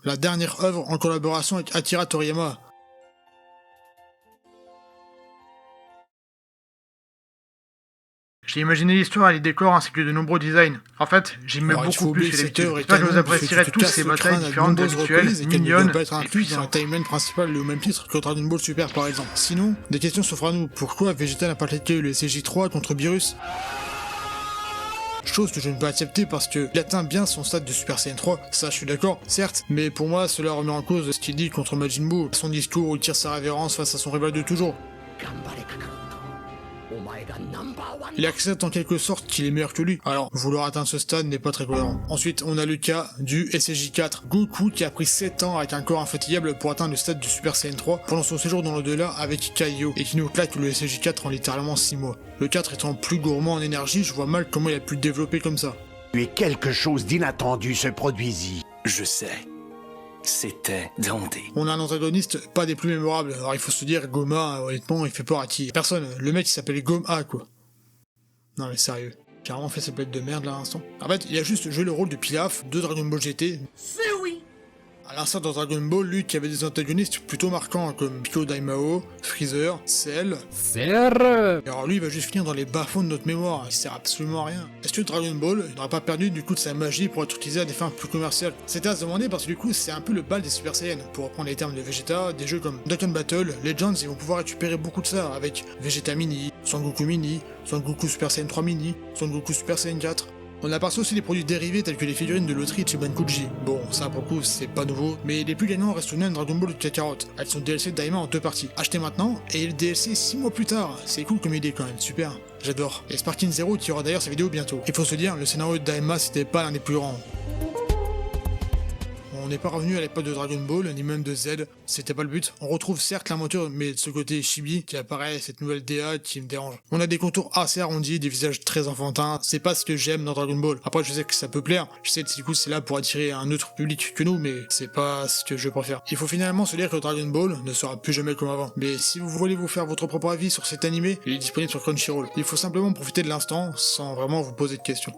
la dernière œuvre en collaboration avec Akira Toriyama. J'ai imaginé l'histoire et les décors ainsi que de nombreux designs. En fait, j'aimais beaucoup plus que d'habitude. J'espère que vous apprécierez tous ces batailles différentes de habituelles, mignonnes, pas être inclus dans la timeline principale au même titre que Dragon Ball Super par exemple. Sinon, des questions s'offrent à nous. Pourquoi Vegeta n'a pas attaqué le SJ3 contre Beerus? Chose que je ne peux accepter parce que il atteint bien son stade de Super Saiyan 3, ça je suis d'accord, certes, mais pour moi cela remet en cause ce qu'il dit contre Majin Buu, son discours où il tire sa révérence face à son rival de toujours. Il accepte en quelque sorte qu'il est meilleur que lui, alors vouloir atteindre ce stade n'est pas très cohérent. Ensuite, on a le cas du SJ4, Goku qui a pris 7 ans avec un corps infatigable pour atteindre le stade du Super Saiyan 3 pendant son séjour dans l'au-delà avec Kaio, et qui nous claque le SJ4 en littéralement 6 mois. Le 4 étant plus gourmand en énergie, je vois mal comment il a pu le développer comme ça. Et quelque chose d'inattendu se produisit. Je sais. C'était Dante. On a un antagoniste pas des plus mémorables, alors il faut se dire, Goma, honnêtement, il fait peur à qui? Personne, le mec il s'appelait Goma quoi. Non mais sérieux, j'ai vraiment fait cette blague de merde là à l'instant. En fait, il a juste joué le rôle de Pilaf de Dragon Ball GT. C'est oui. À l'instar dans Dragon Ball, lui qui avait des antagonistes plutôt marquants comme Piccolo Daimao, Freezer, Cell. Serre. Et alors lui il va juste finir dans les bas-fonds de notre mémoire, il sert absolument à rien. Est-ce que Dragon Ball n'aurait pas perdu du coup de sa magie pour être utilisé à des fins plus commerciales? C'était à se demander parce que du coup c'est un peu le bal des Super Saiyans. Pour reprendre les termes de Vegeta, des jeux comme Dokkan Battle, Legends ils vont pouvoir récupérer beaucoup de ça avec Vegeta Mini, Son Goku Mini, Son Goku Super Saiyan 3 Mini, Son Goku Super Saiyan 4. On aperçoit aussi des produits dérivés tels que les figurines de loterie de chez Bankuji. Bon, ça pour le coup c'est pas nouveau, mais les plus gagnants restent tout de même Dragon Ball de Kakarot. Elles sont DLC Daima en 2 parties. Achetez maintenant, et le DLC 6 mois plus tard. C'est cool comme idée quand même, super. J'adore. Et Sparking Zero qui aura d'ailleurs sa vidéo bientôt. Il faut se dire, le scénario de Daima c'était pas l'un des plus grands. On n'est pas revenu à l'époque de Dragon Ball, ni même de Z, c'était pas le but. On retrouve certes l'aventure, mais de ce côté chibi qui apparaît, cette nouvelle DA qui me dérange. On a des contours assez arrondis, des visages très enfantins, c'est pas ce que j'aime dans Dragon Ball. Après je sais que ça peut plaire, je sais que du coup c'est là pour attirer un autre public que nous, mais c'est pas ce que je préfère. Il faut finalement se dire que Dragon Ball ne sera plus jamais comme avant. Mais si vous voulez vous faire votre propre avis sur cet animé, il est disponible sur Crunchyroll. Il faut simplement profiter de l'instant sans vraiment vous poser de questions.